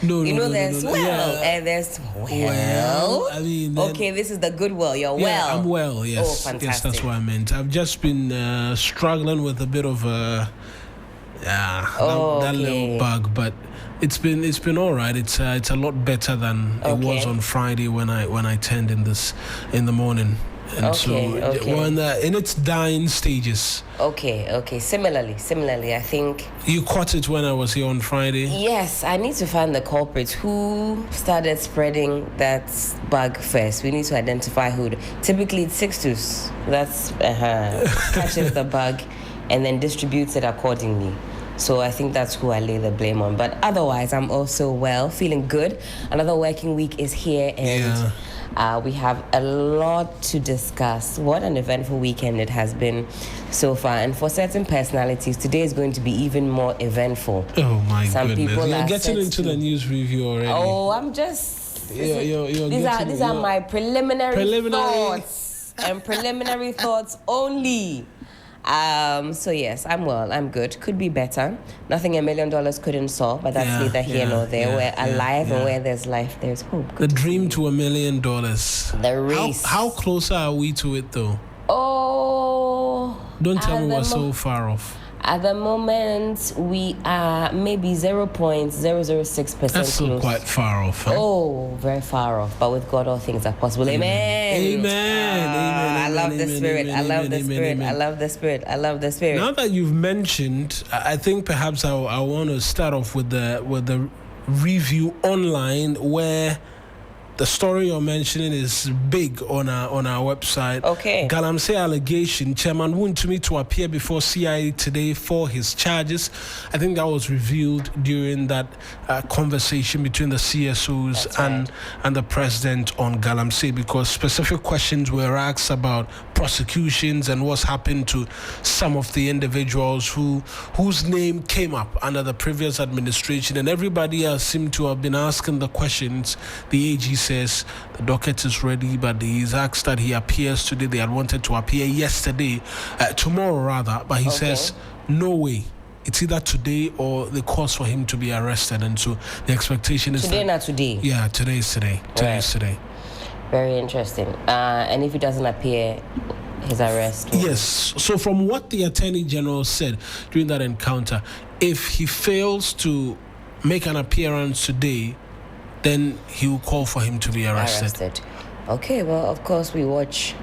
No, there's and there's I mean, okay, this is the good well. You're well. Yeah, I'm well. Yes, Oh, fantastic. Yes, that's what I meant. I've just been struggling with a bit of that little bug, but it's been all right. It's a lot better than it was on Friday when I turned in the morning. And we're in its dying stages. Okay. Similarly, I think you caught it when I was here on Friday. Yes, I need to find the culprits who started spreading that bug first. We need to identify who. Typically, it's Sixtus that's catches the bug and then distributes it accordingly. So I think that's who I lay the blame on. But otherwise, I'm also well, feeling good. Another working week is here, and we have a lot to discuss. What an eventful weekend it has been so far. And for certain personalities, today is going to be even more eventful. Oh, my Some goodness. People You're getting into the news review already. Oh, I'm just... These are my preliminary thoughts. And preliminary thoughts only. So yes, I'm well, I'm good. Could be better. Nothing $1 million couldn't solve, but that's neither here nor there. We're alive, and where there's life, there's hope. The dream to $1 million. The race. How close are we to it, though? Oh. Don't tell me we're so far off. At the moment, we are maybe 0.006% That's still quite far off. Huh? Oh, very far off. But with God, all things are possible. Amen. I love the spirit. I love the spirit. I love the spirit. I love the spirit. Now that you've mentioned, I think perhaps I want to start off with the review online, where the story you're mentioning is big on our website. Okay. Galamsey allegation. Chairman Wontumi to appear before CIA today for his charges. I think that was revealed during that conversation between the CSOs and the president on Galamsey, because specific questions were asked about prosecutions and what's happened to some of the individuals whose name came up under the previous administration, and everybody else seemed to have been asking the questions. The AG says the docket is ready, but he's asked that he appears today. They had wanted to appear tomorrow rather, but he says no way. It's either today or the cause for him to be arrested, and so the expectation is today. Not today. Yeah, today is today. Today is today. Very interesting. And if he doesn't appear, his arrest. Yes. So from what the Attorney General said during that encounter, if he fails to make an appearance today, then he will call for him to be arrested. Okay, well, of course, we watch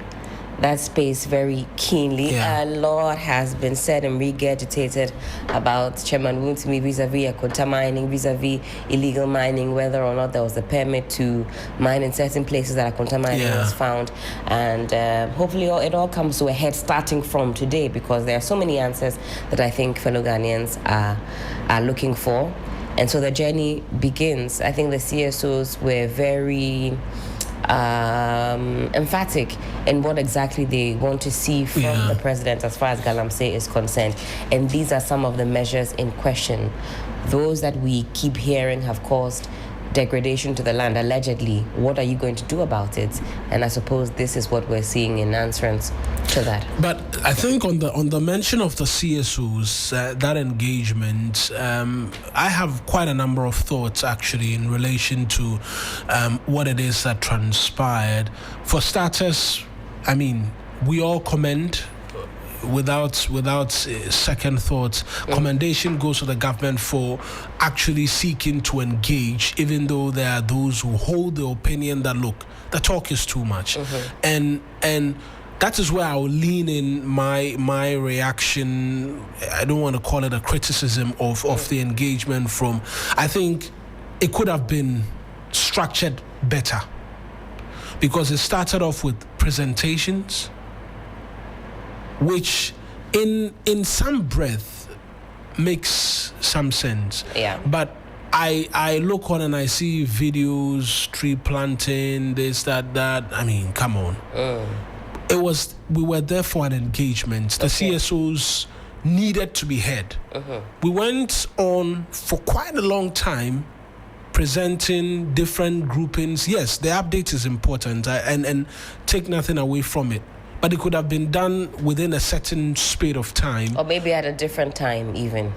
that space very keenly. A lot has been said and regurgitated about Chairman Wontumi vis-a-vis Akonta mining, vis-a-vis illegal mining, whether or not there was a permit to mine in certain places that Akonta mining was found. And hopefully it all comes to a head starting from today, because there are so many answers that I think fellow Ghanaians are looking for. And so the journey begins. I think the CSOs were very emphatic in what exactly they want to see from the president as far as Galamsey is concerned. And these are some of the measures in question. Those that we keep hearing have caused degradation to the land, allegedly. What are you going to do about it? And I suppose this is what we're seeing in answers to that. But I think on the mention of the CSOs, that engagement, I have quite a number of thoughts actually in relation to what it is that transpired. For starters, I mean, we all commend without second thoughts. Commendation goes to the government for actually seeking to engage, even though there are those who hold the opinion that, look, the talk is too much. And that is where I will lean in my reaction. I don't want to call it a criticism of the engagement from. I think it could have been structured better, because it started off with presentations, which in some breath makes some sense. But I look on and I see videos, tree planting, this, that. I mean, come on. We were there for an engagement. The CSOs needed to be heard. We went on for quite a long time presenting different groupings. Yes, the update is important, and take nothing away from it. But it could have been done within a certain space of time. Or maybe at a different time even.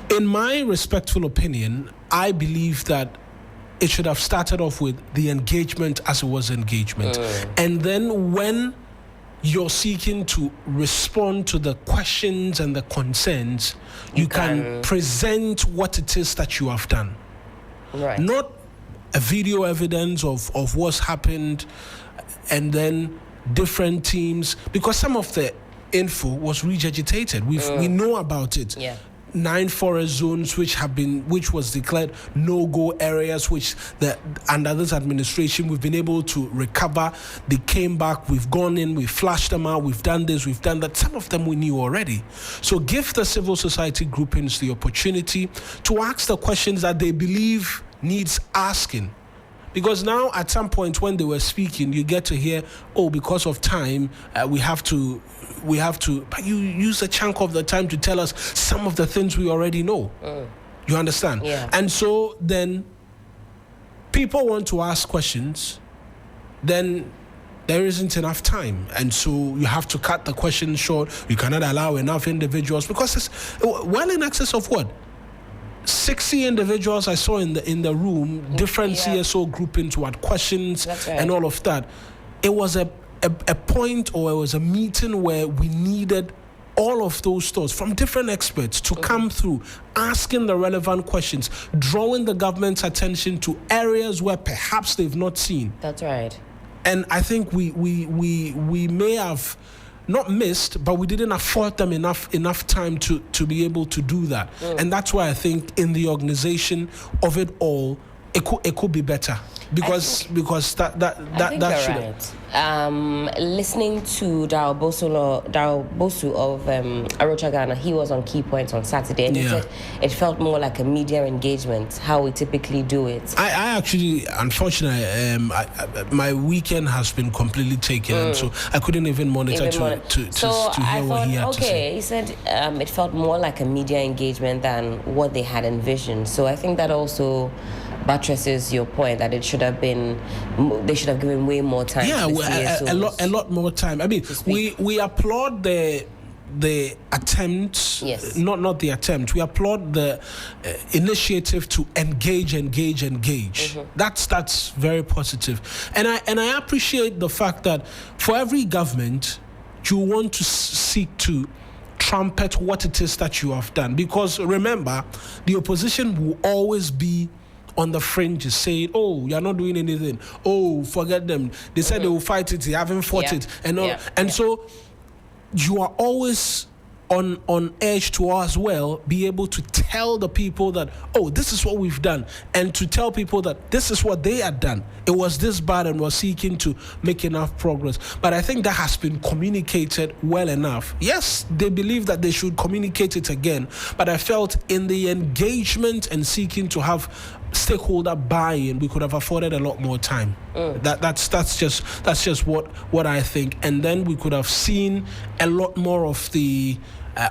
In my respectful opinion, I believe that it should have started off with the engagement as it was engagement. And then when you're seeking to respond to the questions and the concerns, you can present what it is that you have done. Right. Not a video evidence of what's happened and then different teams, because some of the info was regurgitated. We know about it. Yeah. 9 forest zones which was declared no-go areas, which under this administration we've been able to recover. They came back, we've gone in, we've flashed them out, we've done this, we've done that. Some of them we knew already. So give the civil society groupings the opportunity to ask the questions that they believe needs asking. Because now, at some point when they were speaking, you get to hear, because of time, we have to. But you use a chunk of the time to tell us some of the things we already know. You understand? Yeah. And so then, people want to ask questions, then there isn't enough time, and so you have to cut the questions short. You cannot allow enough individuals, because it's well in excess of what? 60 individuals I saw in the room, different CSO groupings who had questions and all of that. It was a point, or it was a meeting where we needed all of those thoughts from different experts to come through, asking the relevant questions, drawing the government's attention to areas where perhaps they've not seen. That's right. And I think we may have not missed, but we didn't afford them enough time to be able to do that. And that's why I think in the organization of it all, it could be better, because that should. Right. Listening to Darrell Bosu of Arocha Ghana, he was on Key Points on Saturday, and he said it felt more like a media engagement, how we typically do it. I actually, unfortunately, my weekend has been completely taken, and so I couldn't even monitor to hear what he had to say. He said it felt more like a media engagement than what they had envisioned. So I think that also buttresses your point that they should have given way more time. Yeah, a lot more time. I mean, we applaud the attempt, not the attempt. We applaud the initiative to engage. That's very positive, and I appreciate the fact that for every government, you want to seek to trumpet what it is that you have done, because remember, the opposition will always be on the fringes, saying, you're not doing anything. Forget them. They said they will fight it. They haven't fought it. And all. So you are always on edge to as well be able to tell the people that, this is what we've done, and to tell people that this is what they had done. It was this bad and was seeking to make enough progress. But I think that has been communicated well enough. Yes, they believe that they should communicate it again, but I felt in the engagement and seeking to have stakeholder buy-in, we could have afforded a lot more time. That's just what I think, and then we could have seen a lot more of the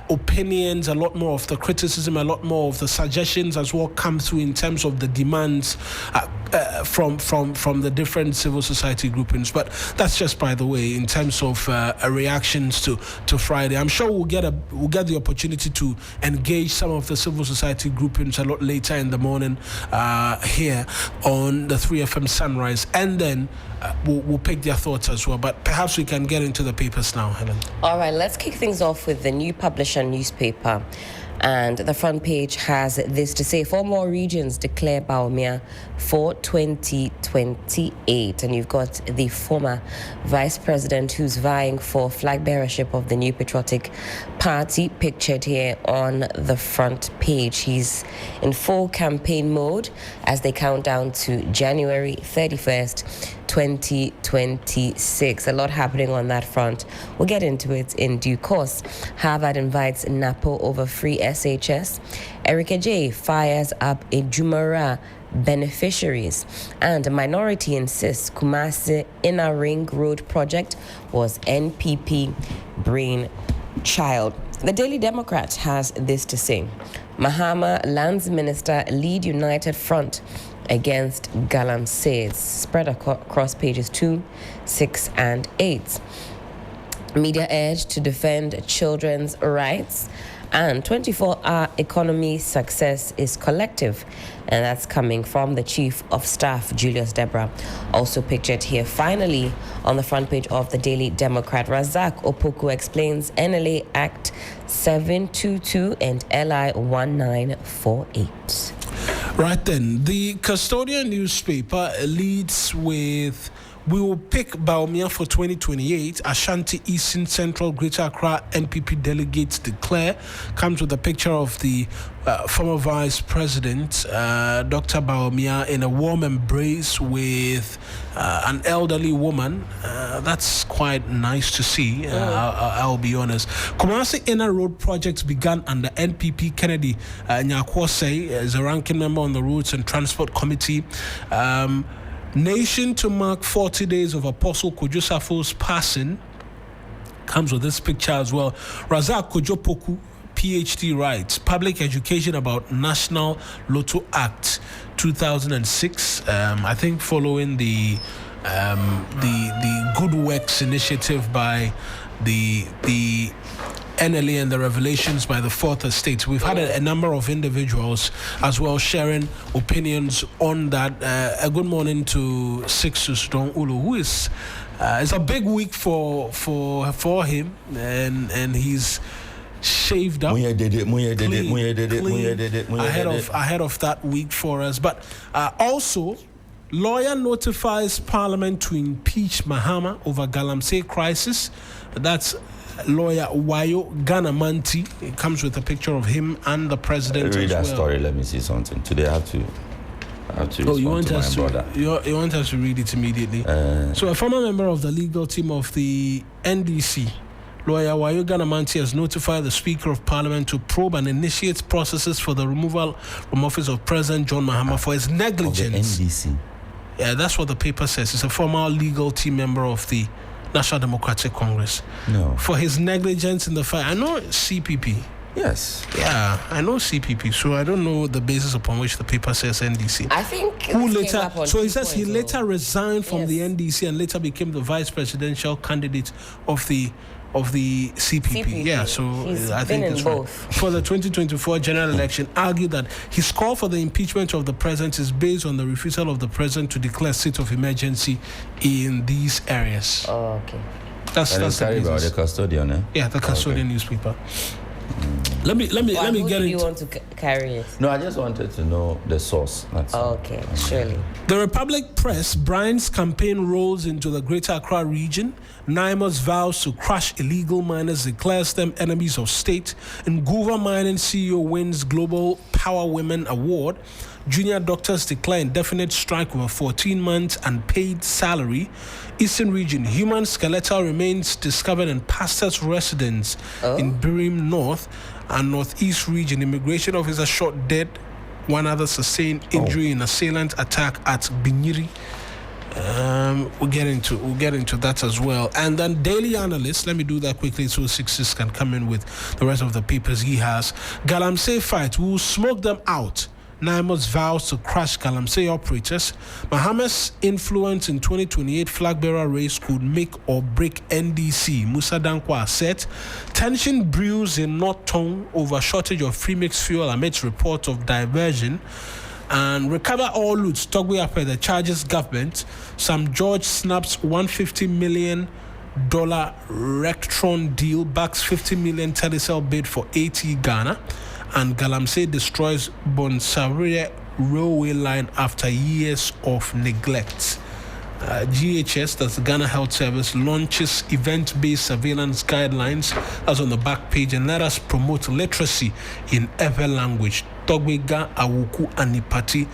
opinions, a lot more of the criticism, a lot more of the suggestions as well come through in terms of the demands from the different civil society groupings. But that's just by the way in terms of reactions to Friday. I'm sure we'll get the opportunity to engage some of the civil society groupings a lot later in the morning here on the 3FM Sunrise, and then we'll pick their thoughts as well. But perhaps we can get into the papers now, Helen. All right, let's kick things off with the New Publisher newspaper. And the front page has this to say: 4 more regions declare Bawumia for 2028. And you've got the former vice president who's vying for flag bearership of the New Patriotic Party pictured here on the front page. He's in full campaign mode as they count down to January 31st, 2026. A lot happening on that front. We'll get into it in due course. Harvard invites NAPO over free SHS. Erica J fires up a Jumara beneficiaries, and a minority insists Kumasi Inner Ring Road project was NPP brainchild. The Daily Democrat has this to say: Mahama Lands Minister lead United Front against Galamsey's, spread across pages 2, 6, and 8. Media urge to defend children's rights. And 24-hour economy success is collective. And that's coming from the Chief of Staff, Julius Deborah. Also pictured here, finally, on the front page of the Daily Democrat, Razak Opoku explains NLA Act 722 and LI 1948. Right then, the Custodian newspaper leads with, "We will pick Bawumia for 2028. Ashanti Eastern Central Greater Accra NPP delegates declare." Comes with a picture of the former Vice President, Dr. Bawumia, in a warm embrace with an elderly woman. That's quite nice to see, I'll be honest. Kumasi Inner Road project began under NPP. Kennedy Nyakwose is a ranking member on the Roads and Transport Committee. Nation to mark 40 days of Apostle Kojo Safo's passing. Comes with this picture as well. Razak Kojo Poku, PhD, writes, "Public education about National Lotto Act 2006." I think following the Good Works initiative by the NLA and the revelations by the Fourth Estate. We've had a number of individuals as well sharing opinions on that. A good morning to Sixus Don Ulu, who is it's a big week for him, and he's shaved up ahead of that week for us. But also, lawyer notifies Parliament to impeach Mahama over Galamsey crisis. That's lawyer Wayo Ganamanti. It comes with a picture of him and the president. Read that well. story. Let me see something. Today I have to you want to us my brother. You want us to read it immediately. So a former member of the legal team of the NDC, lawyer Wayo Ganamanti, has notified the Speaker of Parliament to probe and initiate processes for the removal from office of President John Mahama for his negligence. Of the NDC. Yeah, that's what the paper says. He's a former legal team member of the National Democratic Congress. No. For his negligence in the fight. I know CPP. Yes. Yeah, I know CPP. So I don't know the basis upon which the paper says NDC. I think Who later? So he says he later resigned from Yes. the NDC and later became the vice presidential candidate of the CPP. Yeah, so He's I been think in it's both. right. For the 2024 general election, argued that his call for the impeachment of the president is based on the refusal of the president to declare state of emergency in these areas. Oh, okay. That's And the it's carried by basis. the custodian, eh? Yeah, the Custodian newspaper. Let me Who get do you into. want to carry it? No, I just wanted to know the source. That's all. Okay, surely. The Republic Press, Brian's campaign rolls into the Greater Accra region. Naimos vows to crush illegal miners, declares them enemies of state. Nguva Mining CEO wins Global Power Women Award. Junior doctors declare indefinite strike over 14 months and paid salary. Eastern region, human skeletal remains discovered in pastor's residence in Birim North. And Northeast region, immigration officer shot dead. One other sustained injury in assailant attack at Binyiri. We'll get into that as well. And then Daily Analyst, let me do that quickly so Sixes can come in with the rest of the papers he has. Galamsey fight, we'll smoke them out. Naimos vows to crush Galamsey operators. Mahama's influence in 2028 flag bearer race could make or break NDC. Musa Dankwa said. Tension brews in North Tongue over shortage of free mixed fuel amidst reports of diversion. And recover all loots. Togwe after the charges government. Sam George snaps $150 million Rectron deal, backs $50 million telecell bid for AT Ghana. And Galamsey destroys Bonsawere railway line after years of neglect. GHS, that's the Ghana Health Service, launches event-based surveillance guidelines. That's on the back page. And let us promote literacy in every language. Togwega Awuku Anipati,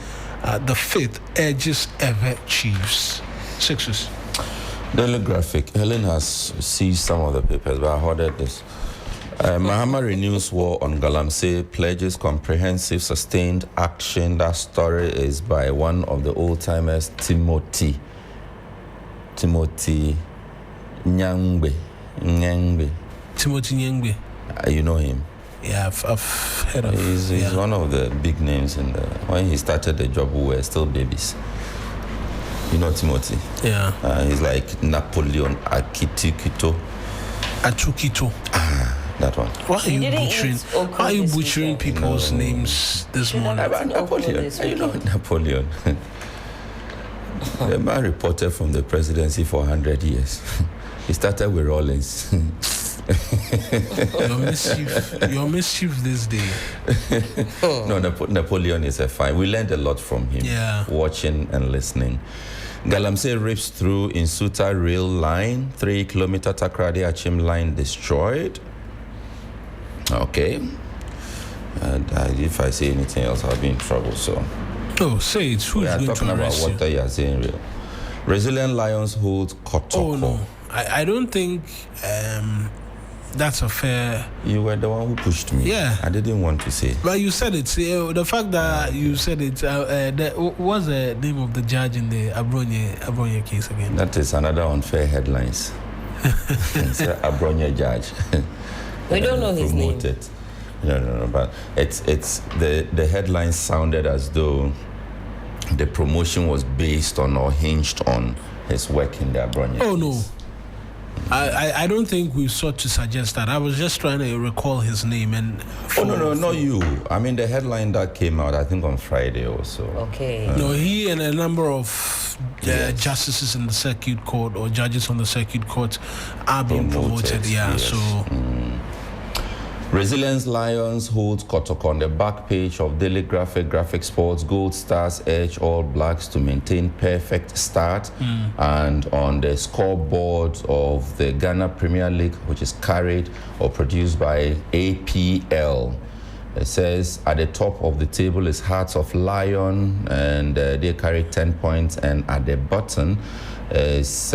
the fifth urges ever chiefs. Sixes. Daily Graphic. Helen has seized some of the papers, but I ordered this. Mahama renews war on Galamsey, pledges comprehensive sustained action. That story is by one of the old-timers, Timothy Nyangbe. Timothy Nyangbe. You know him? Yeah, I've heard of him. He's one of the big names in the. When he started the job, we were still babies. You know Timothy? Yeah. He's like Napoleon Achukito. That one. Why are you butchering people's names this morning? Napoleon. You know Napoleon. The man reported from the presidency for 100 years. He started with Rawlins. Your mischief this day. No, Napoleon is a fine. We learned a lot from him. Yeah. Watching and listening. Galamsey rips through Insuta rail line. 3-kilometer Takrady Achim line destroyed. Okay. And if I say anything else, I'll be in trouble. So. Oh, say it. Who's going talking to about arrest what you are saying real. Resilient Lions hold Kotoko. Oh no, I don't think that's a fair. You were the one who pushed me. Yeah, I didn't want to say. But you said it. The fact that you said it. What's the name of the judge in the Abronye case again? That is another unfair headlines. It's an Abronye judge. We don't know his name. No. But it's the headlines sounded as though the promotion was based on or hinged on his work in the Abronye. Oh no. I don't think we sought to suggest that. I was just trying to recall his name and. No, not you. I mean the headline that came out, I think on Friday or so. Okay. No, he and a number of justices in the circuit court or judges on the circuit court are being promoted. Yeah, yes. so. Resilience Lions holds Kotoko on the back page of Daily Graphic Sports. Gold Stars edge All Blacks to maintain perfect start. And on the scoreboard of the Ghana Premier League, which is carried or produced by APL, it says at the top of the table is Hearts of Lion, and they carry 10 points. And at the bottom is...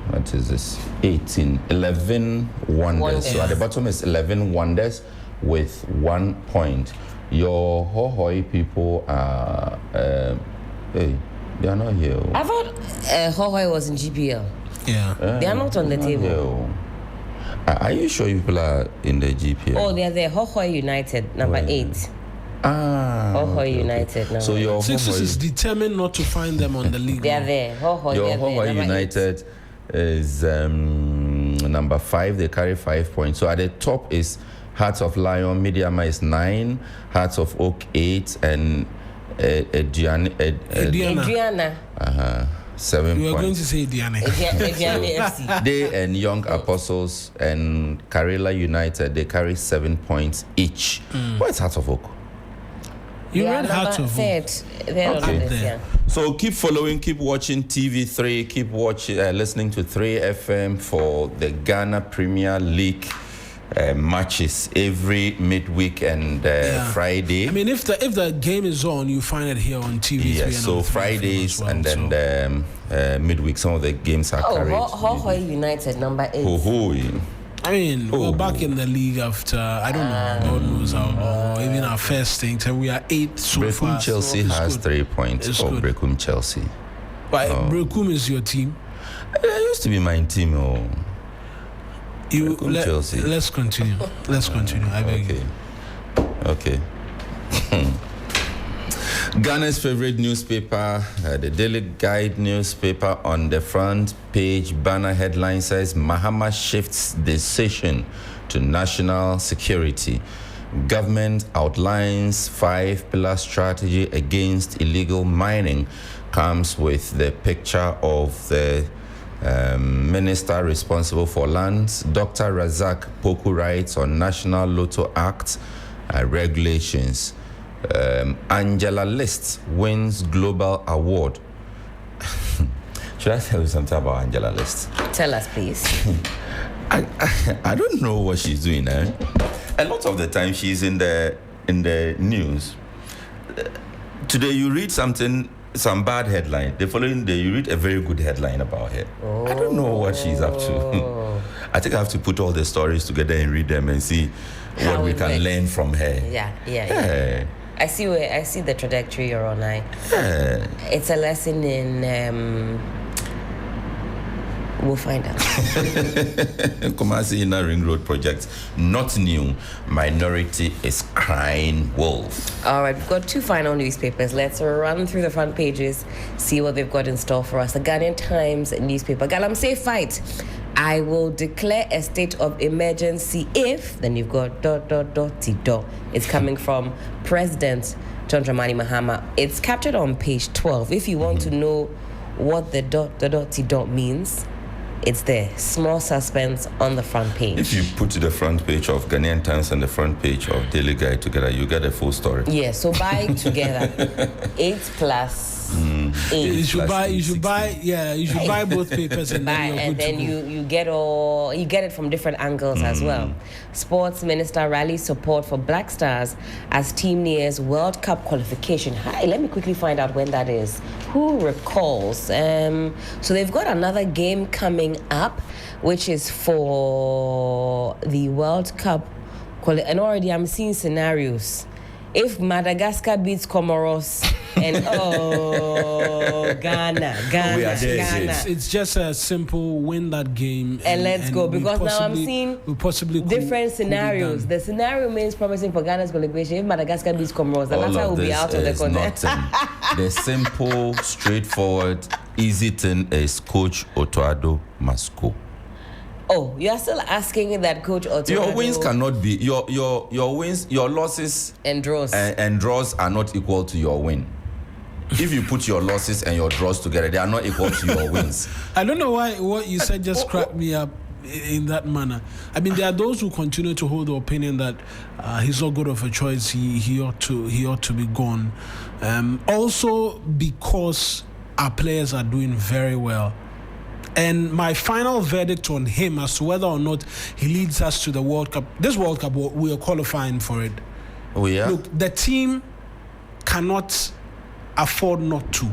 what is this? 11 Wonders. So at the bottom is 11 Wonders with 1 point. Your Hohoi people are, they are not here. I thought Hohoi was in GPL. Yeah. They are not on the table. Are you sure you people are in the GPL? Oh, they are there. Hohoi United, number 8. Hohoi United. No. So your Sixers is determined not to find them on the league. They are there. Hohoi United is number 5. They carry 5 points. So at the top is Hearts of Lion. Mediama is 9. Hearts of Oak 8, and Adriana. 7 You are points. going to say Diana. They and Young Apostles and Karela United, they carry 7 points each. Where's Hearts of Oak? You read Hearts of Oak. Okay. So keep following, keep watching TV3, keep watching, listening to 3FM for the Ghana Premier League matches every midweek and Friday. I mean, if the game is on, you find it here on TV3. Yeah, so Fridays well, and then midweek, some of the games are carried. Hohoi United, number 8. Hohoi. I mean, we're back in the league after, I don't know, God knows how long, even our first things, and we are 8 so Brecum far. Chelsea has 3 points for Brecum Chelsea. But Brecum is your team? It used to be my team. Chelsea. Let's continue. I beg you. Okay. Ghana's favorite newspaper, the Daily Guide newspaper, on the front page banner headline says Mahama shifts decision to national security. Government outlines 5-pillar strategy against illegal mining. Comes with the picture of the minister responsible for lands. Dr. Razak Poku writes on National Lotto Act regulations. Angela List wins global award. Should I tell you something about Angela List? Tell us, please. I don't know what she's doing. A lot of the time she's in the news. Today you read some bad headline. The following day you read a very good headline about her. I don't know what she's up to. I think I have to put all the stories together and read them and see what we can learn from her. Yeah. I see the trajectory you're on. It's a lesson in. We'll find out. Kumasi Inner Ring Road project, not new. Minority is crying wolf. All right, we've got 2 final newspapers. Let's run through the front pages, see what they've got in store for us. The Ghanaian Times newspaper. Galamsey fight I will declare a state of emergency if, then you've got ... It's coming from President John Dramani Mahama. It's captured on page 12. If you want to know what the ... means, it's there. Small suspense on the front page. If you put the front page of Ghanaian Times and the front page of Daily Guide together, you get a full story. Yeah, so buy it together. 8 plus 8. You should buy both papers and then you get it from different angles as well. Sports Minister rallies support for Black Stars as team nears World Cup qualification. Hi, let me quickly find out when that is. Who recalls? So they've got another game coming up, which is for the World Cup. And already I'm seeing scenarios. If Madagascar beats Comoros and Ghana. It's just a simple win that game and let's go, because now I'm seeing different scenarios. The scenario means promising for Ghana's qualification. If Madagascar beats Comoros, the latter will be out of the continent. The simple, straightforward, easy thing is Coach Otoado must go. Oh, you are still asking that Coach Otoado. Your wins cannot be your wins, your losses and draws are not equal to your win. If you put your losses and your draws together, they are not equal to your wins. I don't know why what you said just cracked me up in that manner. I mean, there are those who continue to hold the opinion that he's not good of a choice. He ought to be gone. Also because our players are doing very well. And my final verdict on him as to whether or not he leads us to the World Cup. This World Cup, we are qualifying for it. Oh, yeah? Look, the team cannot afford not to.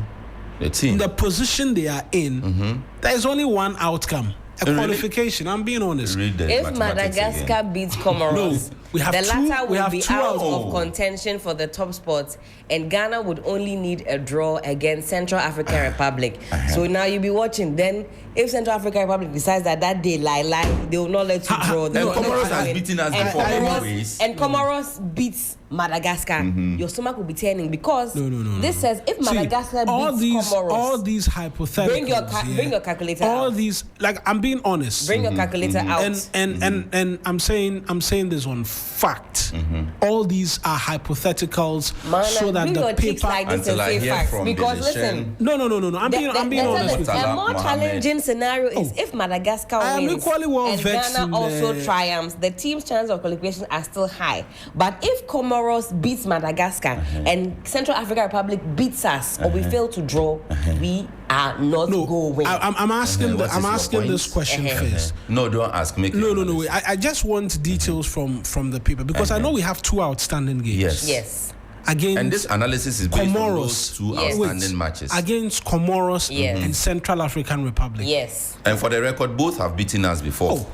The team? In the position they are in, there is only one outcome. Qualification. I'm being honest. If Madagascar beats Comoros, the latter will be out of contention for the top spots, and Ghana would only need a draw against Central African Republic. So now you'll be watching. Then, if Central African Republic decides that day lie, they will not let you draw. And Comoros has beaten us before anyways. And Comoros beats Madagascar. Your stomach will be turning because this says if Madagascar beats Comoros. All these hypotheticals. Bring your calculator all out. These, like, I'm being honest. Bring your calculator out. And I'm saying this on fact. All these are hypotheticals so that the paper like this and say facts. Because listen, no. I'm being honest with you. A more challenging scenario is if Madagascar wins and Ghana also triumphs, the team's chances of qualification are still high. But if Comoros beats Madagascar and Central African Republic beats us or we fail to draw, we are not going. I'm asking this question first. No, don't ask me. No. I just want details from the paper because I know we have 2 outstanding games. Yes. And this analysis is based on those 2 outstanding matches against Comoros and Central African Republic. Yes. And for the record, both have beaten us before.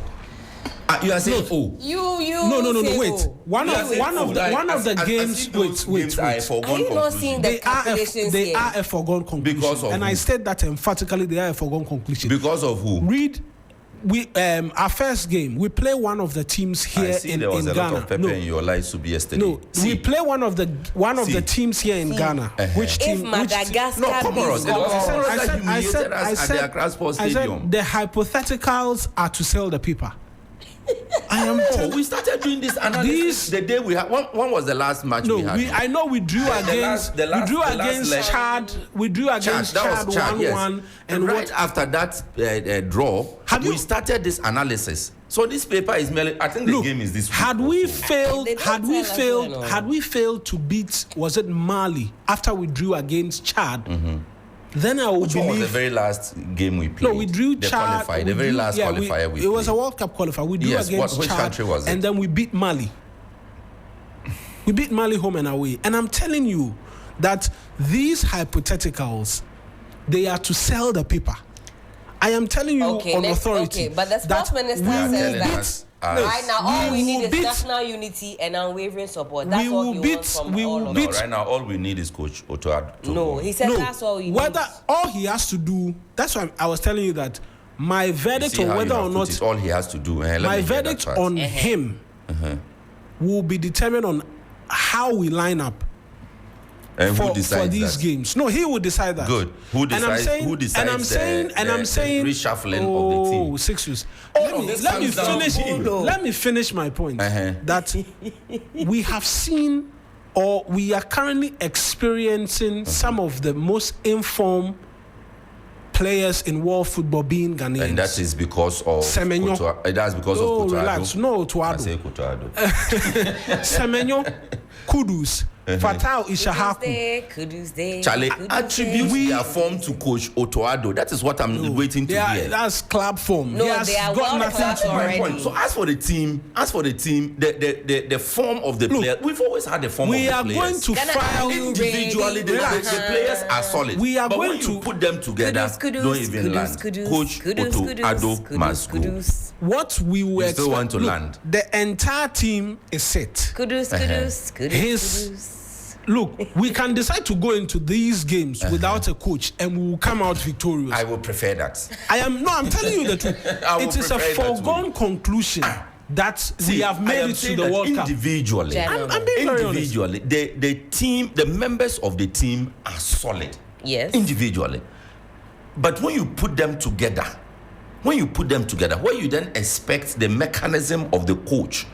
You are saying, No. Wait. One of the games. Wait. Are a foregone are you not seeing the calculations they are a foregone conclusion. Because of and who? I said that emphatically. They are a foregone conclusion. Because of who? Read. Our first game, we play one of the teams here in Ghana. There was a lot of pepper in your life to be yesterday. No, we play one of the teams here in Ghana. Which team? If Madagascar Comoros. I said the hypotheticals are to sell the paper. We started doing this analysis the day we had. When was the last match we had? I know we drew against Chad. We drew against Chad 1-1, and right after that draw, we started this analysis. So this paper is merely. I think the game is this week. Had we failed to beat, was it Mali after we drew against Chad? Then I would believe. Which was the very last game we played? No, we drew Chad. The very last qualifier we played. It was a World Cup qualifier. We drew against which Chad. Country was it? And then we beat Mali. We beat Mali home and away. And I'm telling you that these hypotheticals, they are to sell the paper. I am telling you on authority. Okay, but the sports minister says that right now all we need is national unity and unwavering support. That's all he wants from all of us. Right now all we need is Coach Otoado. No, he said that's all he needs. Whether all he has to do, that's why I was telling you that my verdict on whether or not all he has to do. My verdict on him will be determined on how we line up. And for who decides these that? games. No, he would decide that. Good. Who decides? Who decides? The reshuffling of the team. 6 weeks. Let me finish my point. That we have seen, or we are currently experiencing some of the most informed players in world football being Ghanaians. And that is because of Semenyo. That's because of Koto relax. Addo. No, Tuado. I say Koto Addo. Semenyo, Kudus, Fatau Ishahaku. Kudus. Charlie, attribute their form to Coach Otoado. That is what I'm waiting to hear. That's club form. No, he has they are got well nothing to already. Point. So as for the team, the form of the player, we've always had the form of the players. We are going to file individually. The players are solid. We are but going when to you put them together, don't even land. Coach Otoado must go. What we will You still want to land. The entire team is set. Kudus. Look, we can decide to go into these games without a coach, and we will come out victorious. I would prefer that. I'm telling you the truth. It is a foregone conclusion that we have made it to the World Cup. Individually, I'm being very honest. Individually, the team, the members of the team are solid. Yes. Individually. But when you put them together, where you then expect the mechanism of the coach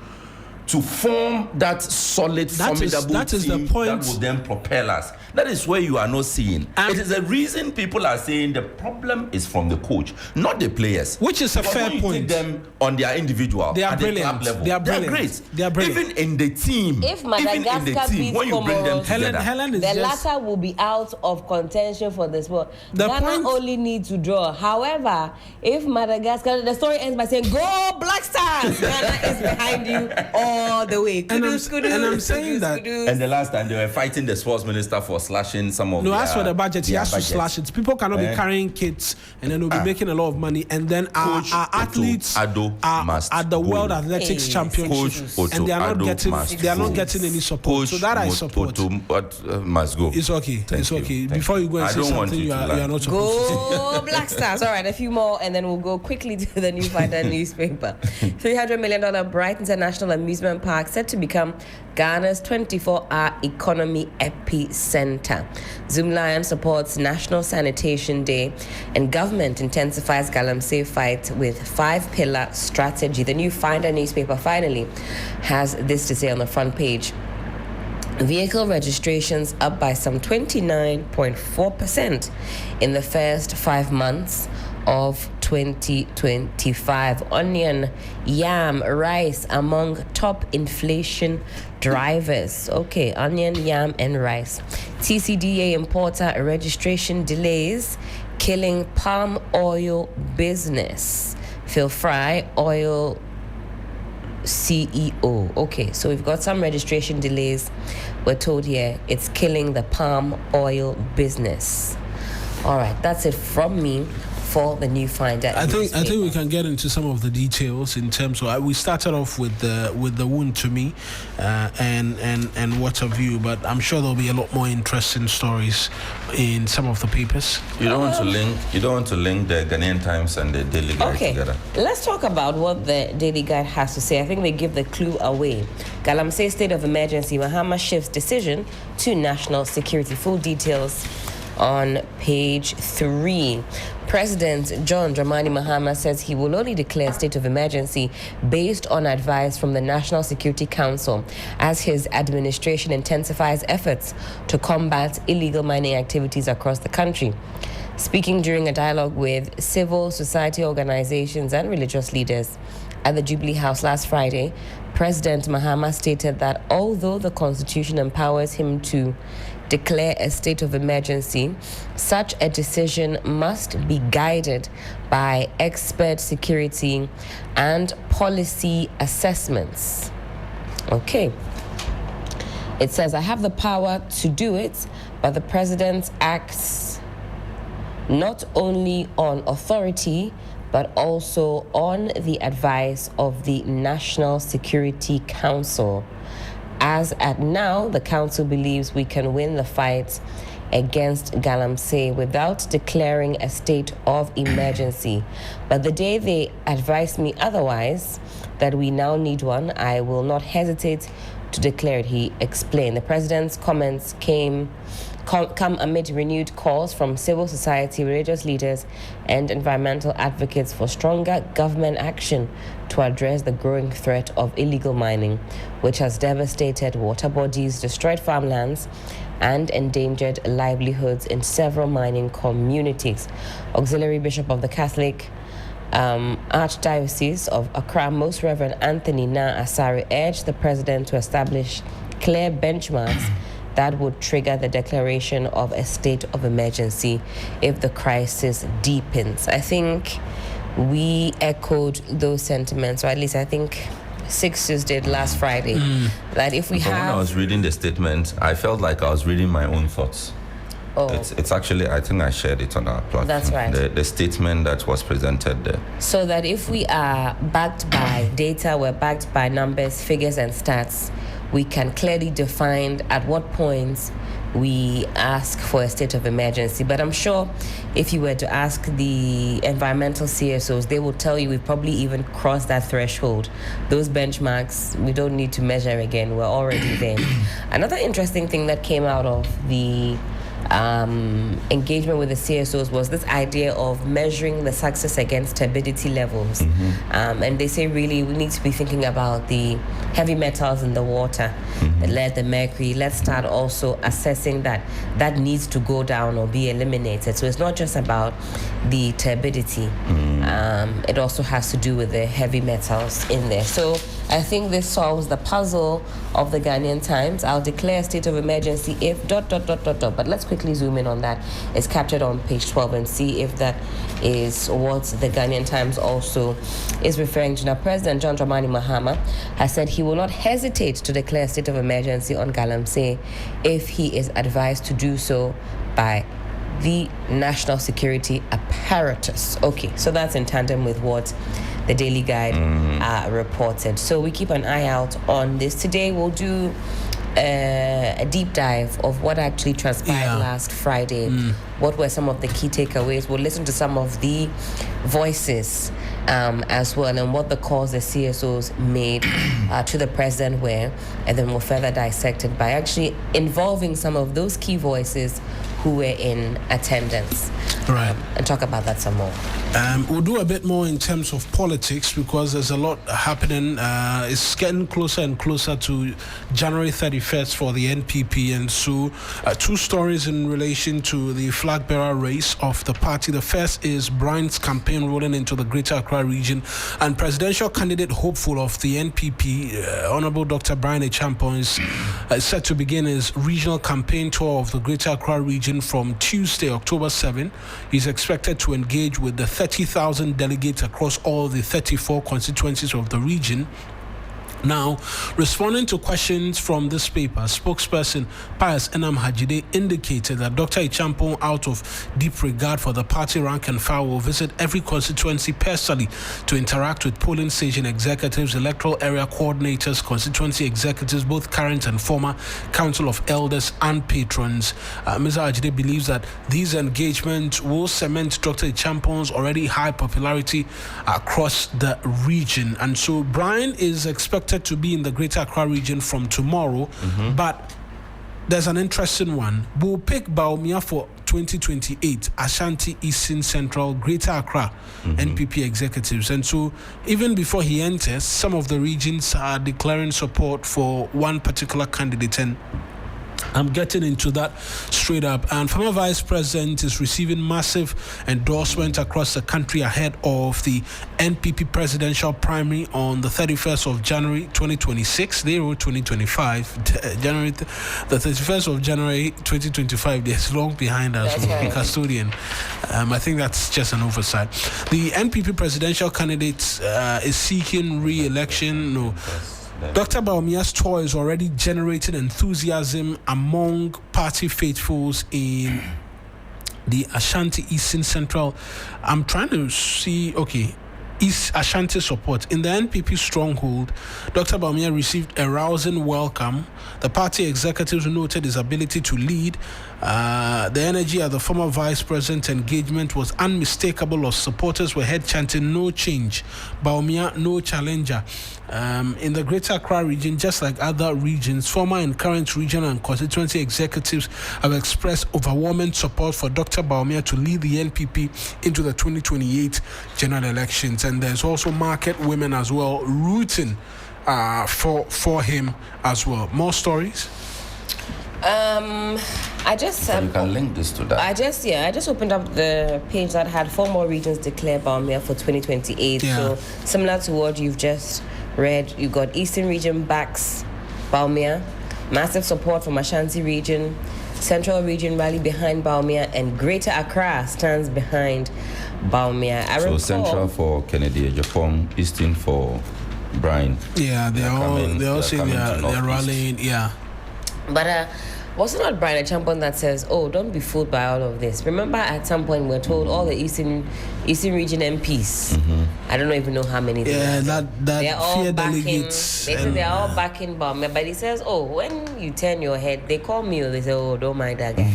to form that solid, formidable team that will then propel us. That is where you are not seeing. It is the reason people are saying the problem is from the coach, not the players. Which is a fair point. When you take them on their individual, they are at brilliant. the club level, They are brilliant. great. They are brilliant. Even in the team, If Madagascar beats when you bring them together, Helen is the just, latter will be out of contention for the sport. Ghana only need to draw. However, if Madagascar, the story ends by saying, "Go Black Stars!" Ghana is behind you all the way. and I'm saying that. And the last time they were fighting the sports minister for slashing some of. No, as for the budget, he has to slash it. People cannot be carrying kits and then they'll be making a lot of money. And then our athletes are at the World Athletics Championships, and they are not getting any support. So that I support. Must go. It's okay. It's okay. Before you go and say something, you are not supposed to. Go Black Stars. All right, a few more, and then we'll go quickly to the New Finder newspaper. $300 million Bright International Amusement Park set to become Ghana's 24-hour economy epicenter. Zoom Lion supports National Sanitation Day, and government intensifies Galamsey fight with 5-pillar strategy. The New Finder newspaper finally has this to say on the front page. Vehicle registrations up by some 29.4% in the first 5 months of 2025. Onion, yam, rice among top inflation drivers. Okay, onion, yam, and rice. TCDA importer registration delays killing palm oil business. Phil Fry, oil CEO. Okay, so we've got some registration delays. We're told here it's killing the palm oil business. All right, that's it from me for the New Finder. I think we can get into some of the details in terms of we started off with the wound to me and what have you, but I'm sure there'll be a lot more interesting stories in some of the papers. You don't want to link the Ghanaian Times and the Daily Guide together. Let's talk about what the Daily Guide has to say. I think they give the clue away. Galamsey state of emergency. Mahama shifts decision to national security. Full details on page 3. President John Dramani Mahama says he will only declare state of emergency based on advice from the National Security Council as his administration intensifies efforts to combat illegal mining activities across the country. Speaking during a dialogue with civil society organizations and religious leaders at the Jubilee House last Friday, President Mahama stated that although the Constitution empowers him to declare a state of emergency, such a decision must be guided by expert security and policy assessments. Okay. It says, I have the power to do it, but the president acts not only on authority, but also on the advice of the National Security Council. As at now, the council believes we can win the fight against Galamsey without declaring a state of emergency. But the day they advise me otherwise, that we now need one, I will not hesitate to declare it. He explained the president's comments come amid renewed calls from civil society, religious leaders, and environmental advocates for stronger government action to address the growing threat of illegal mining, which has devastated water bodies, destroyed farmlands, and endangered livelihoods in several mining communities. Auxiliary Bishop of the Catholic Archdiocese of Accra, Most Reverend Anthony Na Asare, urged the president to establish clear benchmarks that would trigger the declaration of a state of emergency if the crisis deepens. I think we echoed those sentiments, or at least I think Sixers did last Friday, that if we when I was reading the statement, I felt like I was reading my own thoughts. Oh. It's actually, I think I shared it on our platform. That's right. The statement that was presented there. So that if we are backed by data, we're backed by numbers, figures, and stats, we can clearly define at what points we ask for a state of emergency. But I'm sure if you were to ask the environmental CSOs, they will tell you we've probably even crossed that threshold. Those benchmarks, we don't need to measure again. We're already there. Another interesting thing that came out of the engagement with the CSOs was this idea of measuring the success against turbidity levels. And they say really we need to be thinking about the heavy metals in the water, the lead, the mercury. Let's start also assessing that needs to go down or be eliminated. So it's not just about the turbidity. It also has to do with the heavy metals in there. So I think this solves the puzzle of the Ghanaian Times. I'll declare a state of emergency if ... But let's quickly zoom in on that. It's captured on page 12 and see if that is what the Ghanaian Times also is referring to. Now, President John Dramani Mahama has said he will not hesitate to declare a state of emergency on Galamsey if he is advised to do so by the national security apparatus. Okay, so that's in tandem with what the Daily Guide reported. So we keep an eye out on this. Today we'll do a deep dive of what actually transpired last Friday. What were some of the key takeaways? We'll listen to some of the voices as well, and what the calls the CSOs made to the president were, and then we'll further dissect it by actually involving some of those key voices who were in attendance. Right. And talk about that some more. We'll do a bit more in terms of politics because there's a lot happening. It's getting closer and closer to January 31st for the NPP, and so two stories in relation to the flag bearer race of the party. The first is Brian's campaign rolling into the Greater Accra region, and presidential candidate hopeful of the NPP, Honorable Dr. Brian Achampong, is set to begin his regional campaign tour of the Greater Accra region from Tuesday, October 7. He's expected to engage with the 30,000 delegates across all the 34 constituencies of the region. Now, responding to questions from this paper, spokesperson Pius Enam Hajide indicated that Dr. Achampong, out of deep regard for the party rank and file, will visit every constituency personally to interact with polling station executives, electoral area coordinators, constituency executives, both current and former, council of elders and patrons. Mr. Hajide believes that these engagements will cement Dr. Achampong's already high popularity across the region. And so Brian is expected to be in the Greater Accra region from tomorrow, but there's an interesting one. We'll pick Bawumia for 2028, Ashanti, Eastern Central, Greater Accra, NPP executives. And so even before he enters, some of the regions are declaring support for one particular candidate, and I'm getting into that straight up. And former Vice President is receiving massive endorsement across the country ahead of the NPP presidential primary on the 31st of January 2026. They wrote 2025. The 31st of January 2025. There's long behind us. That's right. Custodian. I think that's just an oversight. The NPP presidential candidate is seeking re-election. No. Dr. Bawumia's tour is already generating enthusiasm among party faithfuls in the Ashanti Eastern Central. I'm trying to see, okay, East Ashanti support. In the NPP stronghold, Dr. Bawumia received a rousing welcome. The party executives noted his ability to lead. The energy at the former vice president's engagement was unmistakable as supporters were head chanting, "No change, Bawumia, no challenger." In the Greater Accra region, just like other regions, former and current regional and constituency executives have expressed overwhelming support for Dr. Bawumia to lead the NPP into the 2028 general elections. And there's also market women as well rooting for him as well. More stories? I just you can link this to that. I just opened up the page that had 4 more regions declare Bawumia for 2028. Yeah. So similar to what you've just read, you got Eastern region backs Bawumia, massive support from Ashanti region, Central region rally behind Bawumia, and Greater Accra stands behind Bawumia. So Central for Kennedy Ejapong, Eastern for Brian. Yeah, they're all saying they're rallying. Yeah. But was it not Brian, a champion that says, "Oh, don't be fooled by all of this"? Remember, at some point we were told all the Eastern region MPs. I don't even know how many. Yeah, that they're all fear backing. delegates. They say they're all backing Bawumia, but he says, "Oh, when you turn your head, they call me. They say, oh, don't mind that guy.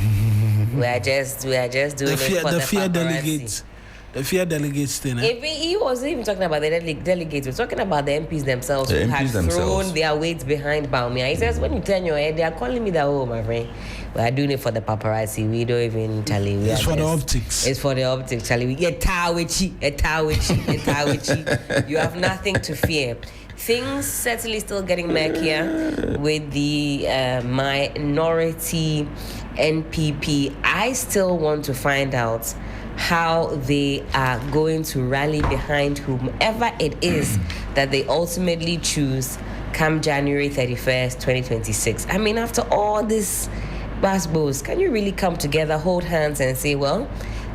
we are just doing it for the fear paparazzi." delegates. The fear delegates thing. If he wasn't even talking about the delegates, we're talking about the MPs themselves who had thrown their weight behind Bawumia. He says, when you turn your head, they are calling me that, "Oh, my friend, we are doing it for the paparazzi. We don't even tell you. It's for the optics. It's for the optics, Charlie. We get tawichi. You have nothing to fear." Things certainly still getting murkier with the minority NPP. I still want to find out how they are going to rally behind whomever it is that they ultimately choose come January 31st, 2026. I mean, after all this basketballs, can you really come together, hold hands and say, well,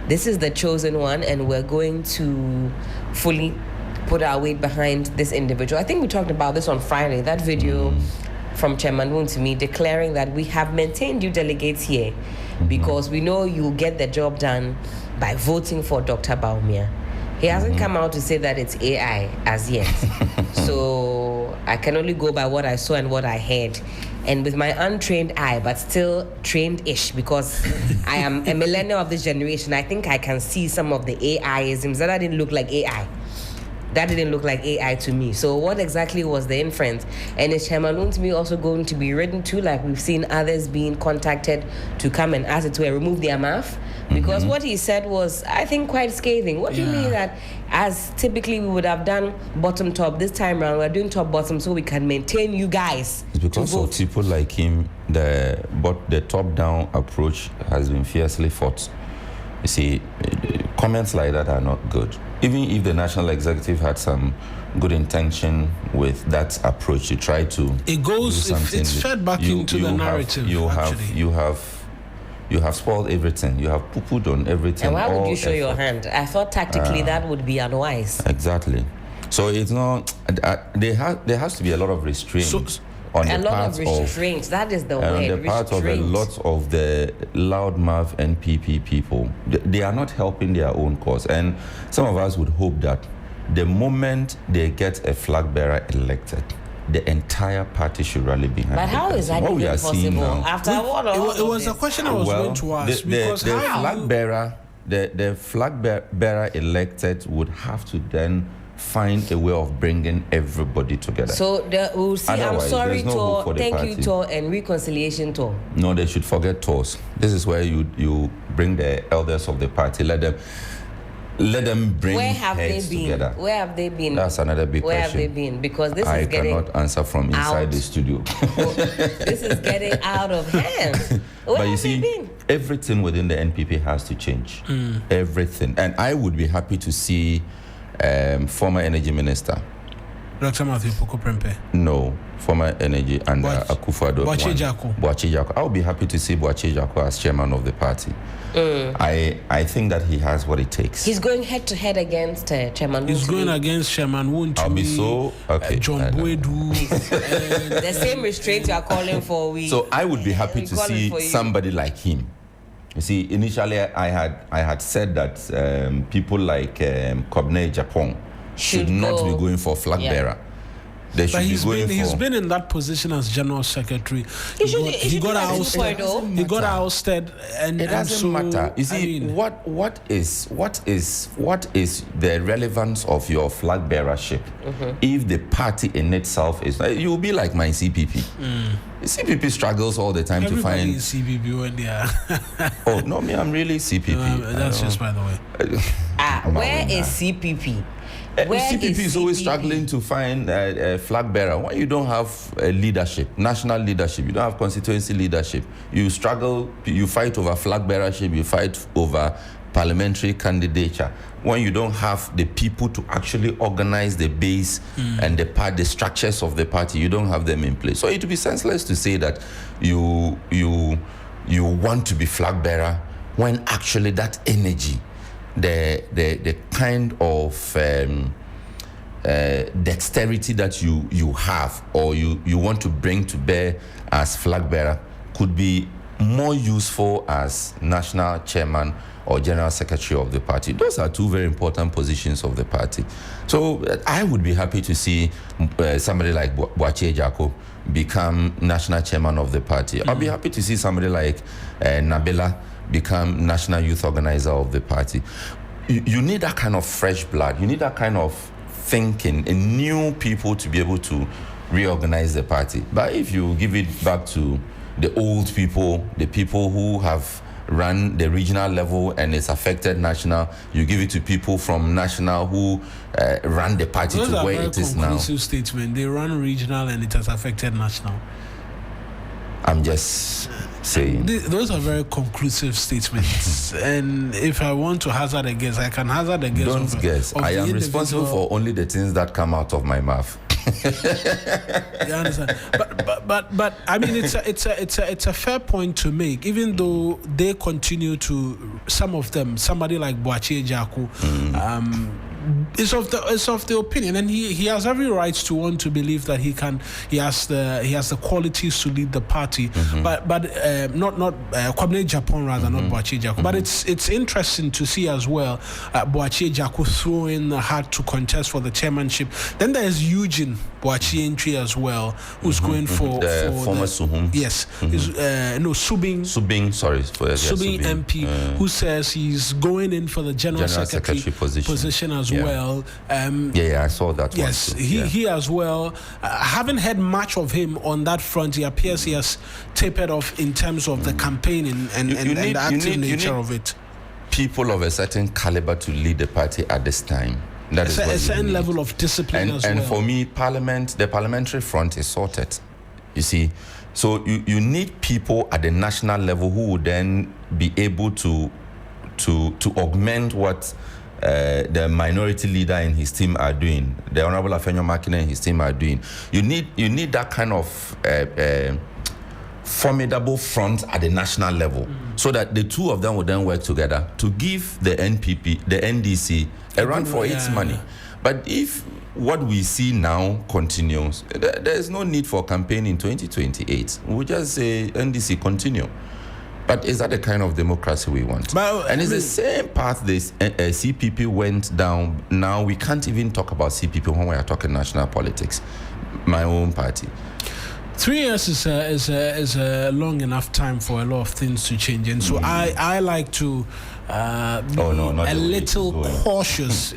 this is the chosen one and we're going to fully put our weight behind this individual? I think we talked about this on Friday, that video from Chairman Wuntumi declaring that we have maintained you delegates here because we know you'll get the job done by voting for Dr. Bawumia. He hasn't come out to say that it's AI as yet. So I can only go by what I saw and what I heard. And with my untrained eye, but still trained-ish, because I am a millennial of this generation, I think I can see some of the AI-isms. That didn't look like AI. That didn't look like AI to me. So what exactly was the inference? And is Chairman Wuntumi also going to be written to, like we've seen others being contacted to come and ask it to remove their mouth? Because what he said was, I think, quite scathing. What do you mean that, as typically we would have done bottom top, this time around we're doing top bottom so we can maintain you guys? It's because of people like him. The top down approach has been fiercely fought. You see, comments like that are not good. Even if the national executive had some good intention with that approach to try to it's fed back into the narrative. You have spoiled everything. You have poo-pooed on everything. And why would you show your hand? I thought tactically that would be unwise. Exactly. So it's not. There has to be a lot of restraint. On the part that is the word. On the part of a lot of the loudmouth NPP people, they are not helping their own cause. And some of us would hope that the moment they get a flag bearer elected, the entire party should rally behind. But how is that even possible? After it was a question I was going to ask. The flag bearer elected would have to then find a way of bringing everybody together. So we'll see. Otherwise, I'm sorry, no tour, thank you tour, and reconciliation tour. No, they should forget tours. This is where you bring the elders of the party. Let them bring heads together. Where have they been? That's another big question. Where have they been? Because this I is getting cannot answer from inside the studio. This is getting out of hand. Where but you have see, they been? Everything within the NPP has to change. Everything. And I would be happy to see former energy minister. Dr. Matthew Poku-Prempeh. No, former energy under Akufo-Addo. Boakye Jackor. I would be happy to see Boakye Jackor as chairman of the party. I think that he has what it takes. He's going head to head against Chairman Wuntumi. He's going against Chairman Wuntumi. I'll be so okay. John Boedu. The same restraint you are calling for. So I would be happy to see somebody like him. You see, initially I had said that people like Kobne Japong should not be going for flag bearer. They should be going for. He's been in that position as general secretary. He got ousted, and it doesn't matter. You see, what is the relevance of your flag bearership if the party in itself is? You'll be like my CPP. The CPP struggles all the time to find. Everybody is CPP when they are. Oh no, me, I'm really CPP. That's just by the way. Where is CPP? CPP is always struggling to find a flag bearer. When you don't have leadership, national leadership, you don't have constituency leadership, you struggle, you fight over flag bearership, you fight over parliamentary candidature. When you don't have the people to actually organize the base and the structures of the party, you don't have them in place. So it would be senseless to say that you want to be flag bearer when actually that energy, the kind of dexterity that you have or you want to bring to bear as flag bearer could be more useful as national chairman or general secretary of the party. Those are two very important positions of the party. So I would be happy to see somebody like Boakye Jaco become national chairman of the party. I'll be happy to see somebody like Nabila become national youth organizer of the party. You need that kind of fresh blood. You need that kind of thinking and new people to be able to reorganize the party. But if you give it back to the old people, the people who have run the regional level and it's affected national, you give it to people from national who ran the party to where it is now. Those are very conclusive statement. They run regional and it has affected national. I'm just saying. Those are very conclusive statements. And if I want to hazard a guess, I can hazard a guess. Don't guess. I am responsible for only the things that come out of my mouth. You understand? But I mean, it's a fair point to make. Even though they continue to, some of them, somebody like Boakye Jaco, is of the opinion, and he has every right to want to believe that he has the qualities to lead the party. But not Kwabena Japan rather, not Boakye Jaco. But it's interesting to see as well Boakye Jaco throw in the hat to contest for the chairmanship. Then there's Eugene Boakye Entry as well, who's going for former Suhum. Yes, Subing. Sorry, Subing MP, who says he's going in for the general secretary position as well. I saw that. Yes, one he as well. Haven't heard much of him on that front. He appears he has tapered off in terms of the campaigning and the active nature of it. People of a certain caliber to lead the party at this time. That is a certain level of discipline as well. And for me, the parliamentary front is sorted. You see, so you need people at the national level who would then be able to augment what the minority leader and his team are doing, the Honorable Afenyo Makina and his team are doing. You need that kind of formidable front at the national level, so that the two of them will then work together to give the NDC a run for its money. But if what we see now continues, there is no need for campaign in 2028. We'll just say NDC continue. But is that the kind of democracy we want? And it's the same path this CPP went down. Now we can't even talk about CPP when we are talking national politics. My own party. 3 years is a long enough time for a lot of things to change, and so I like to be a little cautious.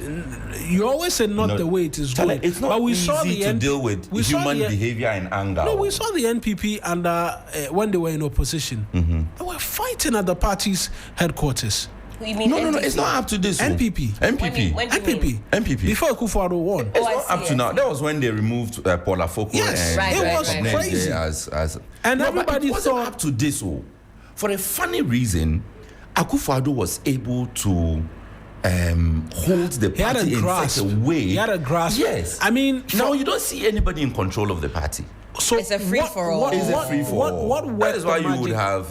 You always say not the way it is going. It's not easy to deal with human behavior and anger. No, we saw the NPP under when they were in opposition. They were fighting at the party's headquarters. You mean no, it's not up to this. NPP. NPP. Before Akufo-Addo won. It's not up to now. That was when they removed Paul Afoko. Yes, it was crazy. And everybody it wasn't up to this. For a funny reason, Akufo-Addo was able to hold the party in such a way. He had a grasp. Yes. I mean, now you don't see anybody in control of the party. So it's a free for all. It's a free for all. That is why you would have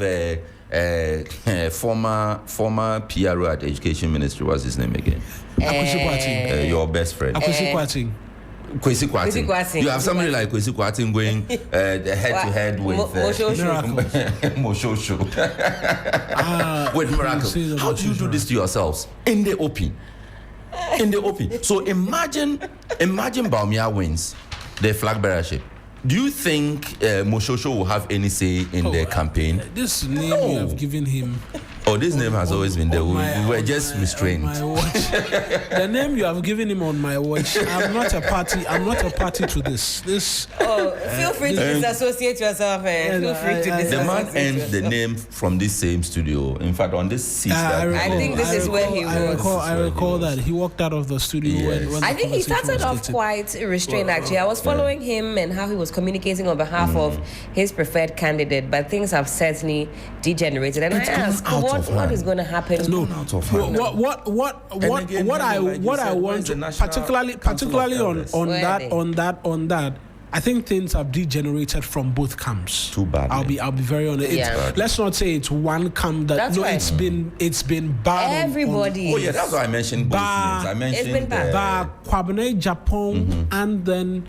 former PRO at the Education Ministry. What's his name again? Your best friend. Kwesi Kwating. You have somebody like Kwesi Kwating going head to head with Moshosho. With Miracle. How do you do this to yourselves in the open? in the open. So imagine Bawumia wins the flag bearership. Do you think Moshosho will have any say in the campaign? This name you have given him. Oh, this name has always been there. We were just restrained. My watch. The name you have given him on my watch. I'm not a party to this. Feel free to disassociate yourself. Feel free to disassociate. The man earned the name from this same studio. In fact, on this seat. I think this is where he was. I recall that he walked out of the studio. Yes. when I think he started off quite restrained, actually. I was following him and how he was communicating on behalf of his preferred candidate, but things have certainly degenerated. And I ask, what is going to happen? No, what I want to, particularly on that. I think things have degenerated from both camps. Too bad. I'll be very honest. Let's not say it's one camp that. That's right. It's been bad. Everybody. Oh yeah, that's why I mentioned both names. I mentioned it's been bad. Kwabena Japan and then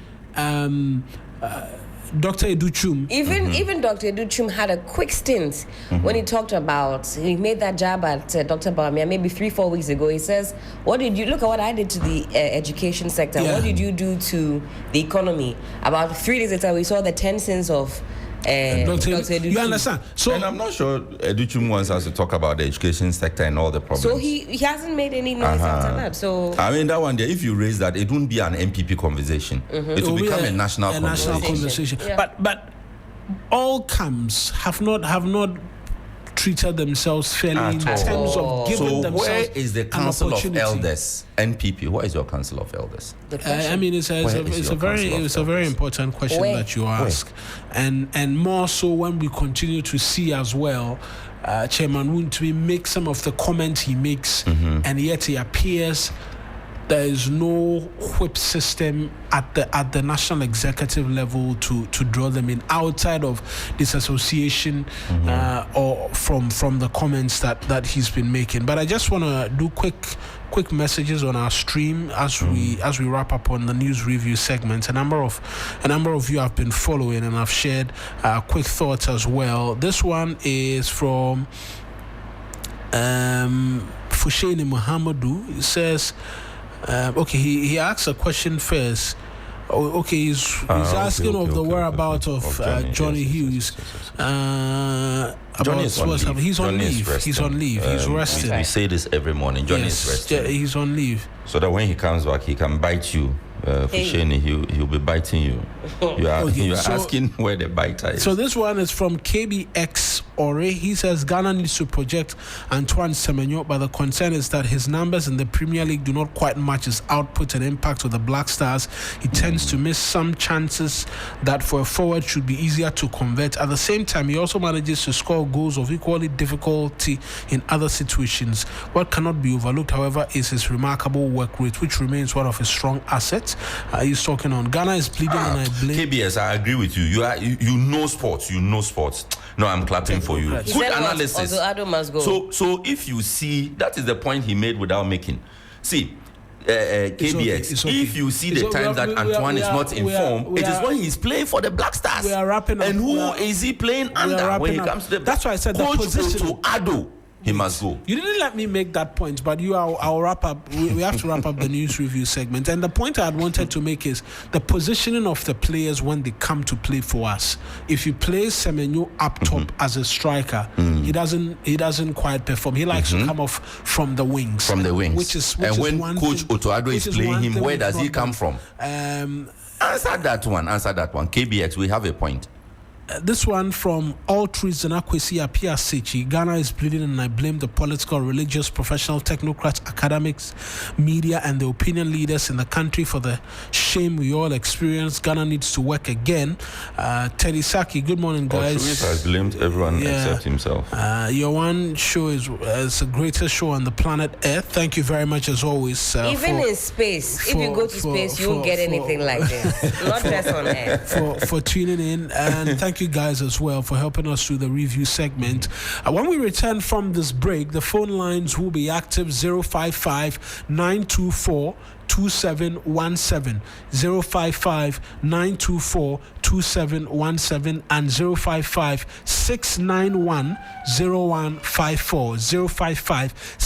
Dr. Educhum. Even Dr. Educhum had a quick stint when he talked about, he made that jab at Dr. Bawumia maybe 3-4 weeks ago. He says, look at what I did to the education sector. Yeah. What did you do to the economy? About 3 days later, we saw the 10 cents of Dr. Educhum. You understand? So, and I'm not sure Educhum wants us to talk about the education sector and all the problems. So he hasn't made any noise after that. So I mean, that one there, if you raise that, it won't be an MPP conversation. It will become a national conversation. Yeah. But all camps have not treated themselves fairly in terms of giving themselves. So where is the Council of opportunity. Elders, NPP? What is your Council of Elders? I mean, it's a very important question that you ask, and more so when we continue to see as well. Chairman Wuntumi make some of the comments he makes, and yet he appears there is no whip system at the national executive level to draw them in outside of disassociation or from the comments that he's been making. But I just want to do quick messages on our stream as we wrap up on the news review segment. A number of you have been following and have shared quick thoughts as well. This one is from Fusheni Muhammadu. It says, he asks a question first. He's asking of the whereabouts of Johnny Hughes. Johnny is on leave. He's on leave. He's resting. We say this every morning. Johnny is resting. He's on leave. So that when he comes back, he can bite you. Fusheni, he'll be biting you. You are asking where the biter is. So this one is from KBX Ore. He says Ghana needs to project Antoine Semenyo, but the concern is that his numbers in the Premier League do not quite match his output and impact with the Black Stars. He tends to miss some chances that for a forward should be easier to convert. At the same time, he also manages to score goals of equally difficulty in other situations. What cannot be overlooked, however, is his remarkable work rate, which remains one of his strong assets. He's talking on Ghana is bleeding, and I blame KBS. I agree with you. You know sports. No, I'm clapping for you. Good analysis. Must go. So if you see, that is the point he made without making. See, KBX. It's okay. If you see the times that Antoine is not informed, it is when he's playing for the Black Stars. We are wrapping up. And who is he playing under when he comes to the? That's why I said the position. To Ado. He must go. You didn't let me make that point, but I'll wrap up. We have to wrap up the news review segment. And the point I had wanted to make is the positioning of the players when they come to play for us. If you play Semenyo up top as a striker, he doesn't quite perform. He likes to come off from the wings. Which is when one Coach thing, Otoado is playing him, where does he come from? Answer that one. KBX, we have a point. This one from Altruis Zanakwesi Apia Sechi. Ghana is bleeding, and I blame the political, religious, professional, technocrats, academics, media, and the opinion leaders in the country for the shame we all experience. Ghana needs to work again. Teddy Saki, good morning, guys. Altruis has blamed everyone except himself. Your one show is the greatest show on the planet Earth. Thank you very much, as always. Even in space, if you go to space, you won't get anything like this. Not just on Earth. For tuning in, and thank you guys as well for helping us through the review segment. When we return from this break, the phone lines will be active. 055-924-2717, 055-924-2717, and 055-691-0154, 055